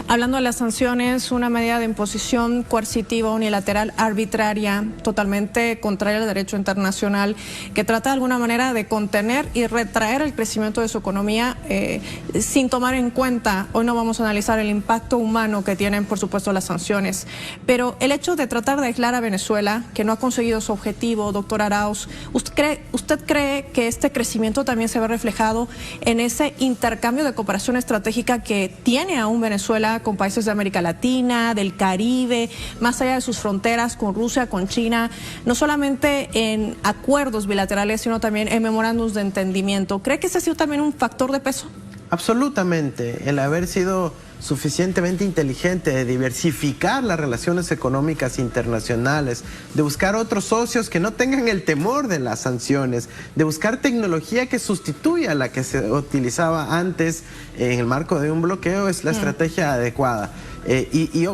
Hablando de las sanciones, una medida de imposición coercitiva, unilateral, arbitraria, totalmente contraria al derecho internacional, que trata de alguna manera de contener y retraer el crecimiento de su economía sin tomar en cuenta, hoy no vamos a analizar el impacto humano que tienen, por supuesto, las sanciones, pero el hecho de tratar de aislar a Venezuela, que no ha conseguido su objetivo, doctor Arauz, ¿usted cree que este crecimiento también se ve reflejado en ese intercambio de cooperación estratégica que tiene aún Venezuela con países de América Latina, del Caribe, más allá de sus fronteras con Rusia, con China, no solamente en acuerdos bilaterales, sino también en memorándums de entendimiento? ¿Cree que ese ha sido también un factor de peso? Absolutamente, el haber sido suficientemente inteligente de diversificar las relaciones económicas internacionales, de buscar otros socios que no tengan el temor de las sanciones, de buscar tecnología que sustituya a la que se utilizaba antes en el marco de un bloqueo, es la estrategia adecuada.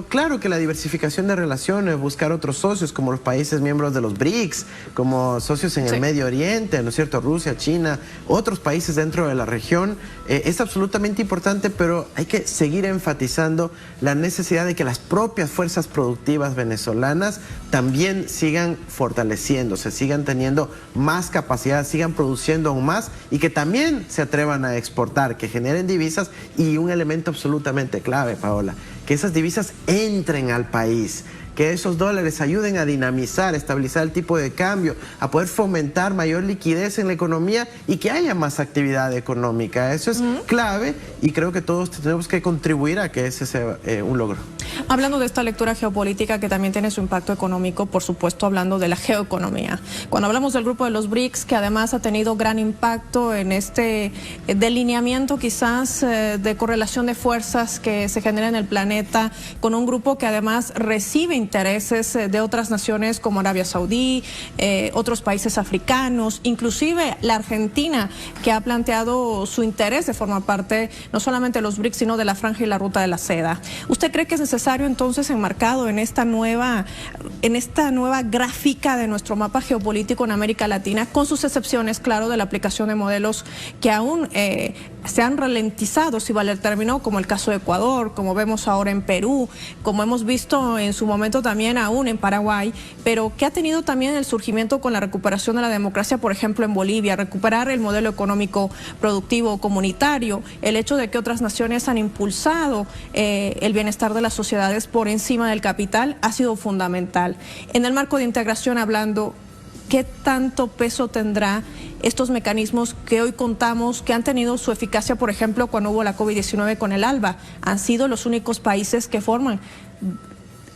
Claro que la diversificación de relaciones, buscar otros socios como los países miembros de los BRICS, como socios en el Medio Oriente, ¿no es cierto?, Rusia, China, otros países dentro de la región, es absolutamente importante, pero hay que seguir enfatizando la necesidad de que las propias fuerzas productivas venezolanas también sigan fortaleciéndose, sigan teniendo más capacidad, sigan produciendo aún más y que también se atrevan a exportar, que generen divisas y un elemento absolutamente clave, Paola, que esas divisas entren al país, que esos dólares ayuden a dinamizar, estabilizar el tipo de cambio, a poder fomentar mayor liquidez en la economía y que haya más actividad económica. Eso es clave y creo que todos tenemos que contribuir a que ese sea un logro. Hablando de esta lectura geopolítica que también tiene su impacto económico, por supuesto hablando de la geoeconomía. Cuando hablamos del grupo de los BRICS, que además ha tenido gran impacto en este delineamiento quizás de correlación de fuerzas que se genera en el planeta, con un grupo que además recibe intereses de otras naciones como Arabia Saudí, otros países africanos, inclusive la Argentina, que ha planteado su interés de formar parte no solamente de los BRICS, sino de la Franja y la Ruta de la Seda. ¿Usted cree que es necesario entonces, enmarcado en esta nueva gráfica de nuestro mapa geopolítico en América Latina, con sus excepciones, claro, de la aplicación de modelos que aún se han ralentizado, si vale el término, como el caso de Ecuador, como vemos ahora en Perú, como hemos visto en su momento también aún en Paraguay, pero que ha tenido también el surgimiento con la recuperación de la democracia, por ejemplo en Bolivia, recuperar el modelo económico productivo comunitario, el hecho de que otras naciones han impulsado el bienestar de las sociedades por encima del capital ha sido fundamental. En el marco de integración hablando, ¿qué tanto peso tendrá estos mecanismos que hoy contamos, que han tenido su eficacia, por ejemplo, cuando hubo la COVID-19 con el ALBA? Han sido los únicos países que forman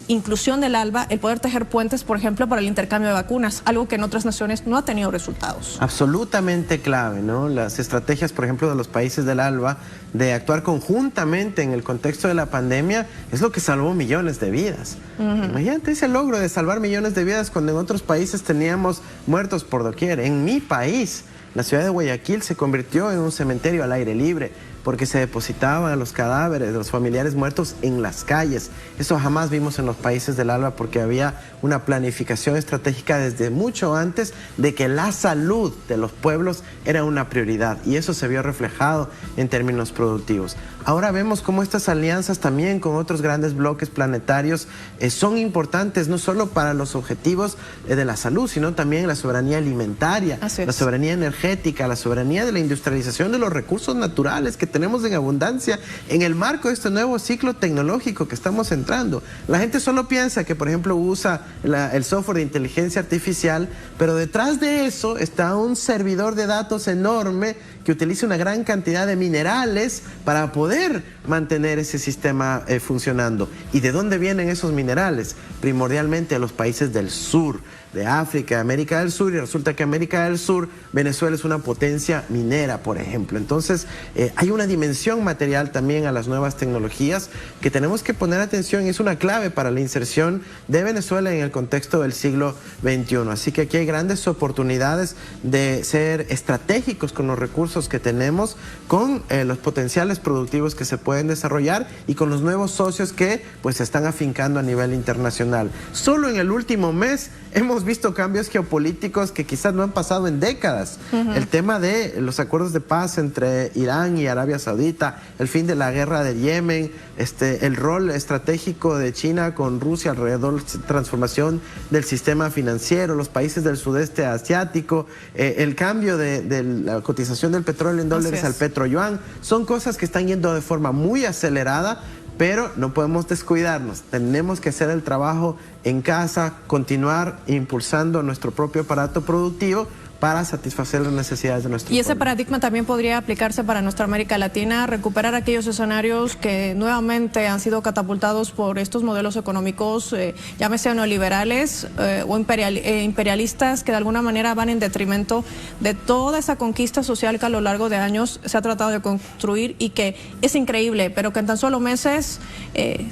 inclusión del ALBA, el poder tejer puentes, por ejemplo, para el intercambio de vacunas, algo que en otras naciones no ha tenido resultados. Absolutamente clave, ¿no? Las estrategias, por ejemplo, de los países del ALBA, de actuar conjuntamente en el contexto de la pandemia, es lo que salvó millones de vidas. Imagínate ese logro de salvar millones de vidas cuando en otros países teníamos muertos por doquier. En mi país, la ciudad de Guayaquil se convirtió en un cementerio al aire libre, porque se depositaban los cadáveres de los familiares muertos en las calles. Eso jamás vimos en los países del ALBA, porque había una planificación estratégica desde mucho antes de que la salud de los pueblos era una prioridad, y eso se vio reflejado en términos productivos. Ahora vemos cómo estas alianzas también con otros grandes bloques planetarios son importantes no solo para los objetivos de la salud, sino también la soberanía alimentaria, la soberanía energética, la soberanía de la industrialización de los recursos naturales que tenemos en abundancia en el marco de este nuevo ciclo tecnológico que estamos entrando. La gente solo piensa que, por ejemplo, usa el software de inteligencia artificial, pero detrás de eso está un servidor de datos enorme que utiliza una gran cantidad de minerales para poder mantener ese sistema funcionando. ¿Y de dónde vienen esos minerales? Primordialmente de los países del sur, de África, de América del Sur, y resulta que América del Sur, Venezuela es una potencia minera, por ejemplo. Entonces, hay una dimensión material también a las nuevas tecnologías que tenemos que poner atención, y es una clave para la inserción de Venezuela en el contexto del siglo XXI. Así que aquí hay grandes oportunidades de ser estratégicos con los recursos que tenemos, con los potenciales productivos que se pueden desarrollar y con los nuevos socios que pues se están afincando a nivel internacional. Solo en el último mes hemos visto cambios geopolíticos que quizás no han pasado en décadas. El tema de los acuerdos de paz entre Irán y Arabia Arabia Saudita, el fin de la guerra de Yemen, el rol estratégico de China con Rusia alrededor de la transformación del sistema financiero, los países del sudeste asiático, el cambio de la cotización del petróleo en dólares al petroyuan, son cosas que están yendo de forma muy acelerada, pero no podemos descuidarnos. Tenemos que hacer el trabajo en casa, continuar impulsando nuestro propio aparato productivo para satisfacer las necesidades de nuestro pueblo. Y ese paradigma también podría aplicarse para nuestra América Latina, recuperar aquellos escenarios que nuevamente han sido catapultados por estos modelos económicos, llámese neoliberales o imperialistas, que de alguna manera van en detrimento de toda esa conquista social que a lo largo de años se ha tratado de construir y que es increíble, pero que en tan solo meses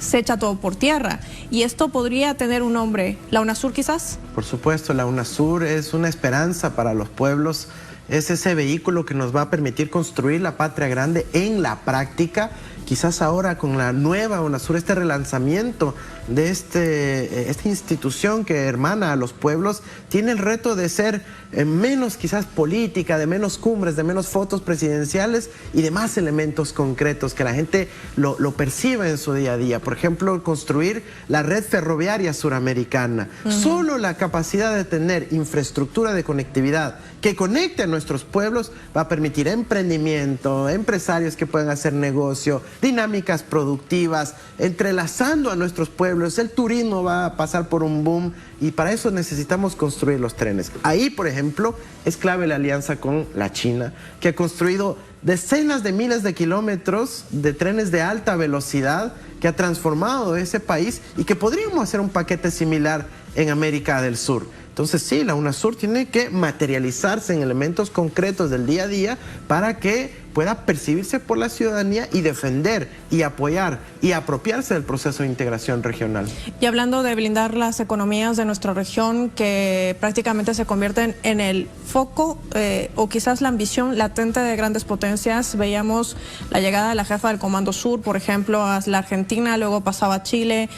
se echa todo por tierra. Y esto podría tener un nombre, la UNASUR quizás. Por supuesto, la UNASUR es una esperanza para los pueblos, es ese vehículo que nos va a permitir construir la patria grande en la práctica. Quizás ahora con la nueva UNASUR, este relanzamiento de esta institución que hermana a los pueblos, tiene el reto de ser menos quizás política, de menos cumbres, de menos fotos presidenciales y de más elementos concretos que la gente lo perciba en su día a día. Por ejemplo, construir la red ferroviaria suramericana. Solo la capacidad de tener infraestructura de conectividad que conecte a nuestros pueblos va a permitir emprendimiento, empresarios que puedan hacer negocio, dinámicas productivas, entrelazando a nuestros pueblos. El turismo va a pasar por un boom y para eso necesitamos construir los trenes. Ahí, por ejemplo, es clave la alianza con la China, que ha construido decenas de miles de kilómetros de trenes de alta velocidad, que ha transformado ese país y que podríamos hacer un paquete similar en América del Sur. Entonces sí, la UNASUR tiene que materializarse en elementos concretos del día a día para que pueda percibirse por la ciudadanía y defender y apoyar y apropiarse del proceso de integración regional. Y hablando de blindar las economías de nuestra región, que prácticamente se convierten en el foco o quizás la ambición latente de grandes potencias, veíamos la llegada de la jefa del Comando Sur, por ejemplo, a la Argentina, luego pasaba a Chile,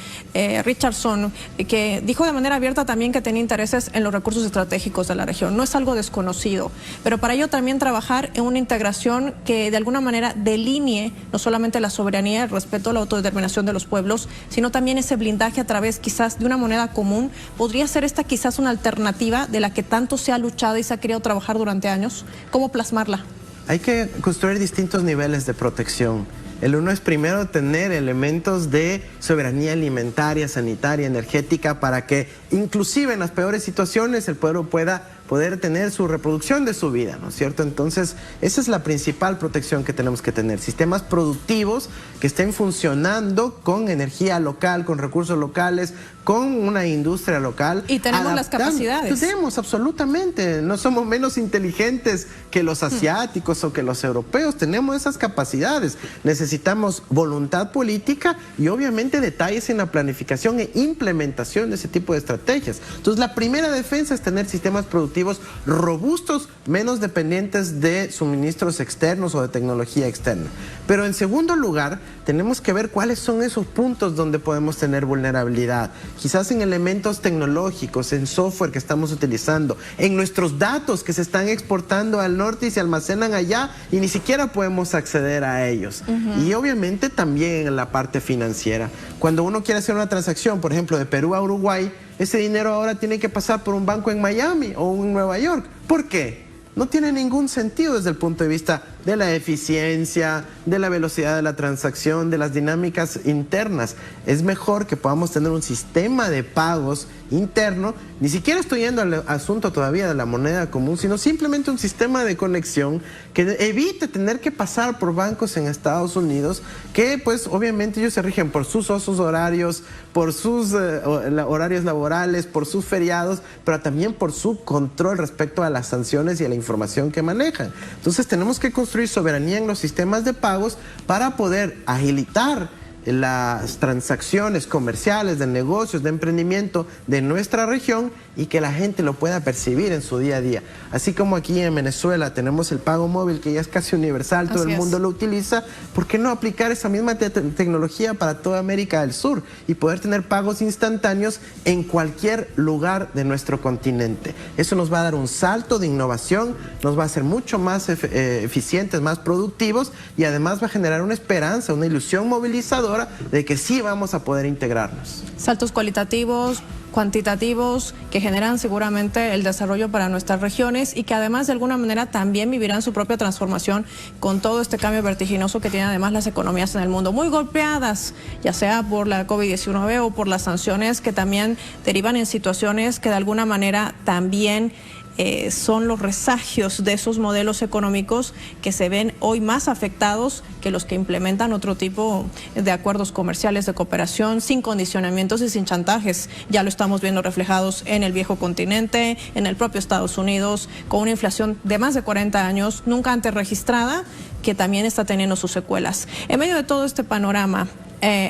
Richardson, que dijo de manera abierta también que tenía intereses en los recursos estratégicos de la región. No es algo desconocido, pero para ello también trabajar en una integración que de alguna manera delinee no solamente la soberanía, el respeto a la autodeterminación de los pueblos, sino también ese blindaje a través quizás de una moneda común. ¿Podría ser esta quizás una alternativa de la que tanto se ha luchado y se ha querido trabajar durante años? ¿Cómo plasmarla? Hay que construir distintos niveles de protección. El uno es primero tener elementos de soberanía alimentaria, sanitaria, energética, para que inclusive en las peores situaciones el pueblo pueda poder tener su reproducción de su vida, ¿no es cierto? Entonces, esa es la principal protección que tenemos que tener. Sistemas productivos que estén funcionando con energía local, con recursos locales, con una industria local. Y tenemos las capacidades. Tenemos, absolutamente. No somos menos inteligentes que los asiáticos o que los europeos. Tenemos esas capacidades. Necesitamos voluntad política y obviamente detalles en la planificación e implementación de ese tipo de estrategias. Entonces, la primera defensa es tener sistemas productivos robustos, menos dependientes de suministros externos o de tecnología externa. Pero en segundo lugar, tenemos que ver cuáles son esos puntos donde podemos tener vulnerabilidad. Quizás en elementos tecnológicos, en software que estamos utilizando, en nuestros datos que se están exportando al norte y se almacenan allá y ni siquiera podemos acceder a ellos. Y obviamente también en la parte financiera. Cuando uno quiere hacer una transacción, por ejemplo, de Perú a Uruguay, ese dinero ahora tiene que pasar por un banco en Miami o en Nueva York. ¿Por qué? No tiene ningún sentido desde el punto de vista de la eficiencia, de la velocidad de la transacción, de las dinámicas internas. Es mejor que podamos tener un sistema de pagos interno. Ni siquiera estoy yendo al asunto todavía de la moneda común, sino simplemente un sistema de conexión que evite tener que pasar por bancos en Estados Unidos, que pues obviamente ellos se rigen por sus usos horarios, por sus horarios laborales, por sus feriados, pero también por su control respecto a las sanciones y a la información que manejan. Entonces tenemos que construir soberanía en los sistemas de pagos para poder agilitar las transacciones comerciales, de negocios, de emprendimiento de nuestra región y que la gente lo pueda percibir en su día a día. Así como aquí en Venezuela tenemos el pago móvil que ya es casi universal, todo el mundo lo utiliza, ¿por qué no aplicar esa misma tecnología para toda América del Sur y poder tener pagos instantáneos en cualquier lugar de nuestro continente? Eso nos va a dar un salto de innovación, nos va a hacer mucho más eficientes, más productivos y además va a generar una esperanza, una ilusión movilizadora de que sí vamos a poder integrarnos. Saltos cualitativos, cuantitativos, que generan seguramente el desarrollo para nuestras regiones y que además de alguna manera también vivirán su propia transformación con todo este cambio vertiginoso que tienen además las economías en el mundo, muy golpeadas, ya sea por la COVID-19 o por las sanciones que también derivan en situaciones que de alguna manera también son los resagios de esos modelos económicos que se ven hoy más afectados que los que implementan otro tipo de acuerdos comerciales de cooperación sin condicionamientos y sin chantajes. Ya lo estamos viendo reflejados en el viejo continente, en el propio Estados Unidos, con una inflación de más de 40 años, nunca antes registrada, que también está teniendo sus secuelas. En medio de todo este panorama,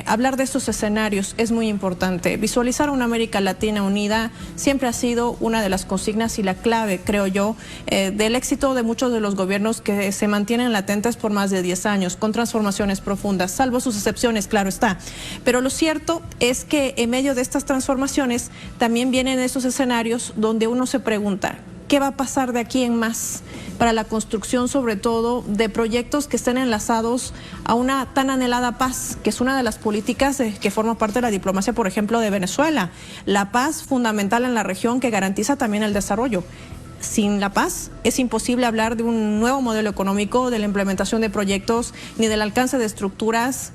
hablar de estos escenarios es muy importante. Visualizar una América Latina unida siempre ha sido una de las consignas y la clave, creo yo, del éxito de muchos de los gobiernos que se mantienen latentes por más de 10 años, con transformaciones profundas, salvo sus excepciones, claro está. Pero lo cierto es que en medio de estas transformaciones también vienen esos escenarios donde uno se pregunta, ¿qué va a pasar de aquí en más para la construcción, sobre todo, de proyectos que estén enlazados a una tan anhelada paz, que es una de las políticas que forma parte de la diplomacia, por ejemplo, de Venezuela? La paz fundamental en la región que garantiza también el desarrollo. Sin la paz es imposible hablar de un nuevo modelo económico, de la implementación de proyectos, ni del alcance de estructuras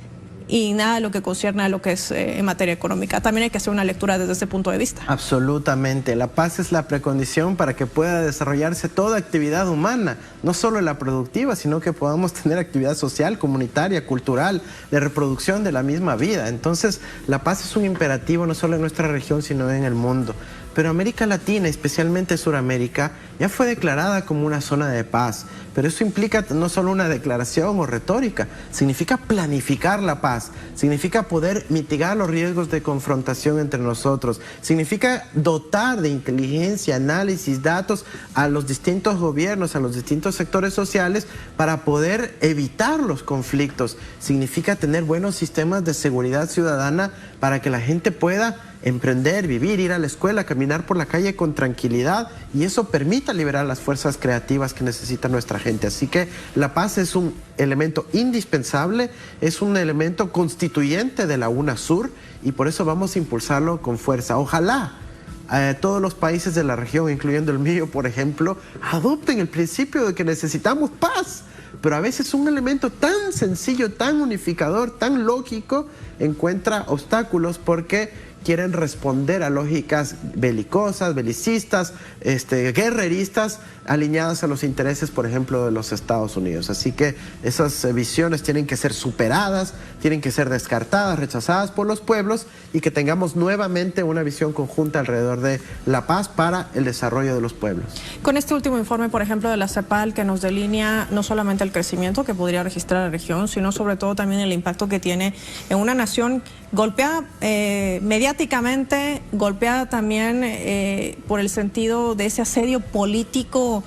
y nada de lo que concierne a lo que es en materia económica. También hay que hacer una lectura desde ese punto de vista. Absolutamente. La paz es la precondición para que pueda desarrollarse toda actividad humana, no solo la productiva, sino que podamos tener actividad social, comunitaria, cultural, de reproducción de la misma vida. Entonces, la paz es un imperativo no solo en nuestra región, sino en el mundo. Pero América Latina, especialmente Suramérica, ya fue declarada como una zona de paz. Pero eso implica no solo una declaración o retórica, significa planificar la paz, significa poder mitigar los riesgos de confrontación entre nosotros, significa dotar de inteligencia, análisis, datos a los distintos gobiernos, a los distintos sectores sociales para poder evitar los conflictos, significa tener buenos sistemas de seguridad ciudadana para que la gente pueda emprender, vivir, ir a la escuela, caminar por la calle con tranquilidad y eso permita liberar las fuerzas creativas que necesita nuestra gente. Así que la paz es un elemento indispensable, es un elemento constituyente de la UNASUR y por eso vamos a impulsarlo con fuerza. Ojalá todos los países de la región, incluyendo el mío, por ejemplo, adopten el principio de que necesitamos paz. Pero a veces un elemento tan sencillo, tan unificador, tan lógico, encuentra obstáculos porque quieren responder a lógicas belicosas, belicistas, guerreristas, alineadas a los intereses, por ejemplo, de los Estados Unidos. Así que esas visiones tienen que ser superadas, tienen que ser descartadas, rechazadas por los pueblos y que tengamos nuevamente una visión conjunta alrededor de la paz para el desarrollo de los pueblos. Con este último informe, por ejemplo, de la CEPAL, que nos delinea no solamente el crecimiento que podría registrar la región, sino sobre todo también el impacto que tiene en una nación golpeada mediáticamente, golpeada también por el sentido de ese asedio político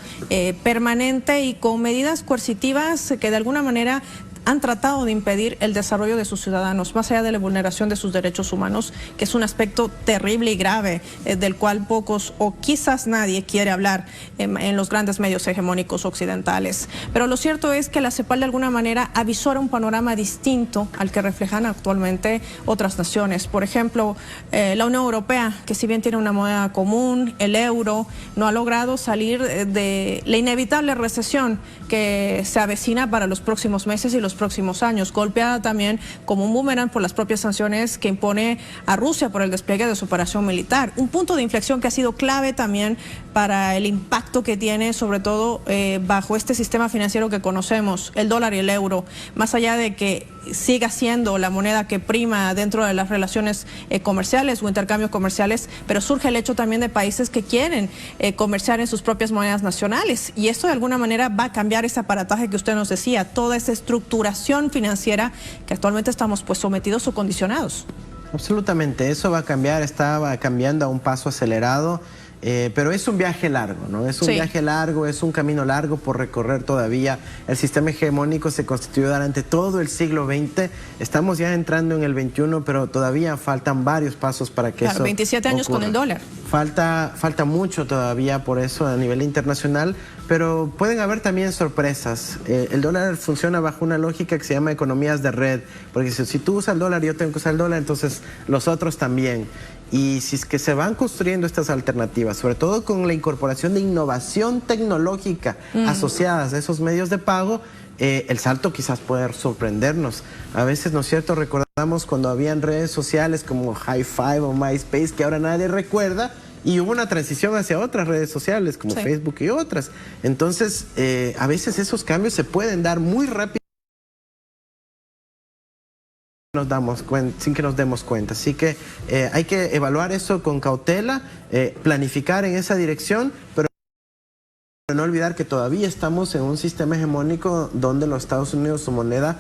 permanente y con medidas coercitivas que de alguna manera han tratado de impedir el desarrollo de sus ciudadanos, más allá de la vulneración de sus derechos humanos, que es un aspecto terrible y grave, del cual pocos o quizás nadie quiere hablar en los grandes medios hegemónicos occidentales. Pero lo cierto es que la CEPAL de alguna manera avisora un panorama distinto al que reflejan actualmente otras naciones. Por ejemplo, la Unión Europea, que si bien tiene una moneda común, el euro, no ha logrado salir de la inevitable recesión que se avecina para los próximos meses y los próximos años, golpeada también como un boomerang por las propias sanciones que impone a Rusia por el despliegue de su operación militar. Un punto de inflexión que ha sido clave también para el impacto que tiene, sobre todo bajo este sistema financiero que conocemos, el dólar y el euro, más allá de que siga siendo la moneda que prima dentro de las relaciones comerciales o intercambios comerciales, pero surge el hecho también de países que quieren comerciar en sus propias monedas nacionales, y esto de alguna manera va a cambiar ese aparataje que usted nos decía, toda esa estructuración financiera que actualmente estamos pues sometidos o condicionados. Absolutamente, eso va a cambiar, está cambiando a un paso acelerado. Pero es un viaje largo, ¿no? Es un viaje largo, es un camino largo por recorrer todavía. El sistema hegemónico se constituyó durante todo el siglo XX. Estamos ya entrando en el XXI, pero todavía faltan varios pasos para que eso 27 años ocurra. con el dólar. Falta mucho todavía por eso a nivel internacional, pero pueden haber también sorpresas. El dólar funciona bajo una lógica que se llama economías de red, porque si tú usas el dólar y yo tengo que usar el dólar, entonces los otros también. Y si es que se van construyendo estas alternativas, sobre todo con la incorporación de innovación tecnológica asociadas a esos medios de pago, el salto quizás puede sorprendernos. A veces, ¿no es cierto?, recordamos cuando habían redes sociales como Hi5 o MySpace, que ahora nadie recuerda, y hubo una transición hacia otras redes sociales como Facebook y otras. Entonces, a veces esos cambios se pueden dar muy rápido sin que nos demos cuenta. Así que hay que evaluar eso con cautela, planificar en esa dirección, pero no olvidar que todavía estamos en un sistema hegemónico donde los Estados Unidos, su moneda,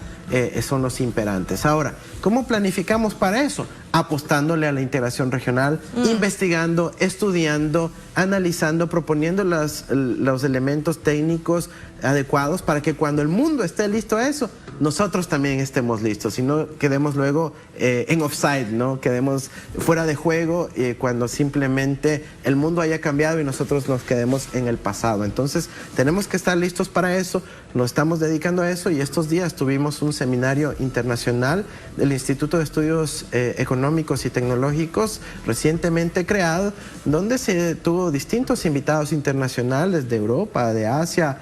son los imperantes. Ahora, ¿cómo planificamos para eso? Apostándole a la integración regional, investigando, estudiando, analizando, proponiendo los elementos técnicos adecuados para que cuando el mundo esté listo a eso, nosotros también estemos listos y no quedemos luego en offside, ¿no? Quedemos fuera de juego cuando simplemente el mundo haya cambiado y nosotros nos quedemos en el pasado. Entonces tenemos que estar listos para eso, nos estamos dedicando a eso, y estos días tuvimos un seminario internacional del Instituto de Estudios Económicos y Tecnológicos recientemente creado, donde se tuvo distintos invitados internacionales de Europa, de Asia,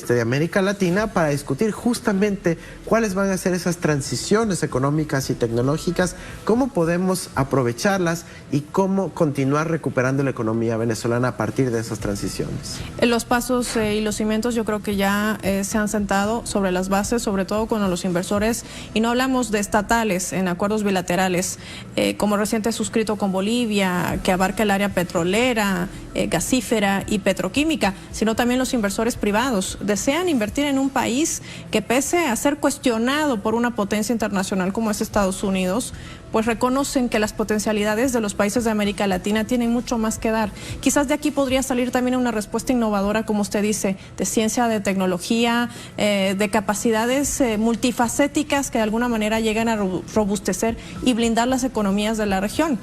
de América Latina, para discutir justamente cuáles van a ser esas transiciones económicas y tecnológicas, cómo podemos aprovecharlas y cómo continuar recuperando la economía venezolana a partir de esas transiciones. Los pasos y los cimientos yo creo que ya se han sentado sobre las bases, sobre todo con los inversores, y no hablamos de estatales en acuerdos bilaterales, como reciente suscrito con Bolivia, que abarca el área petrolera, gasífera y petroquímica, sino también los inversores privados. Desean invertir en un país que, pese a ser cuestionado por una potencia internacional como es Estados Unidos, pues reconocen que las potencialidades de los países de América Latina tienen mucho más que dar. Quizás de aquí podría salir también una respuesta innovadora, como usted dice, de ciencia, de tecnología, de capacidades multifacéticas que de alguna manera llegan a robustecer y blindar las economías de la región.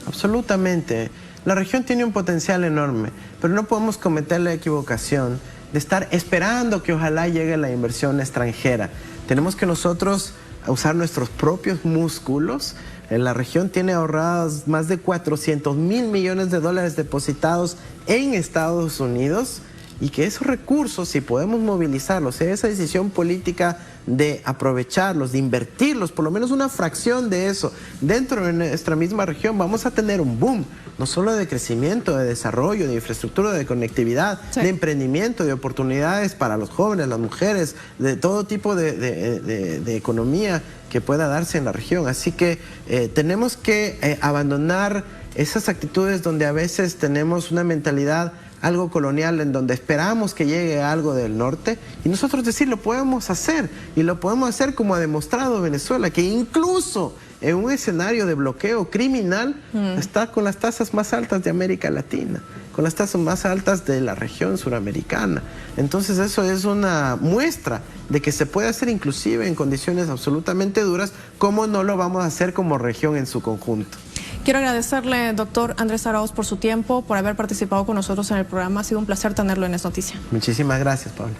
Absolutamente. La región tiene un potencial enorme, pero no podemos cometer la equivocación de estar esperando que ojalá llegue la inversión extranjera. Tenemos que nosotros usar nuestros propios músculos. La región tiene ahorrados más de 400 mil millones de dólares depositados en Estados Unidos, y que esos recursos, si podemos movilizarlos, esa decisión política de aprovecharlos, de invertirlos, por lo menos una fracción de eso dentro de nuestra misma región, vamos a tener un boom, no solo de crecimiento, de desarrollo, de infraestructura, de conectividad, de emprendimiento, de oportunidades para los jóvenes, las mujeres, de todo tipo de economía que pueda darse en la región. Así que tenemos que abandonar esas actitudes donde a veces tenemos una mentalidad algo colonial, en donde esperamos que llegue algo del norte, y nosotros decir, lo podemos hacer, y lo podemos hacer como ha demostrado Venezuela, que incluso en un escenario de bloqueo criminal está con las tasas más altas de América Latina, con las tasas más altas de la región suramericana. Entonces eso es una muestra de que se puede hacer inclusive en condiciones absolutamente duras, como no lo vamos a hacer como región en su conjunto. Quiero agradecerle, doctor Andrés Arauz, por su tiempo, por haber participado con nosotros en el programa. Ha sido un placer tenerlo en Es Noticia. Muchísimas gracias, Pablo.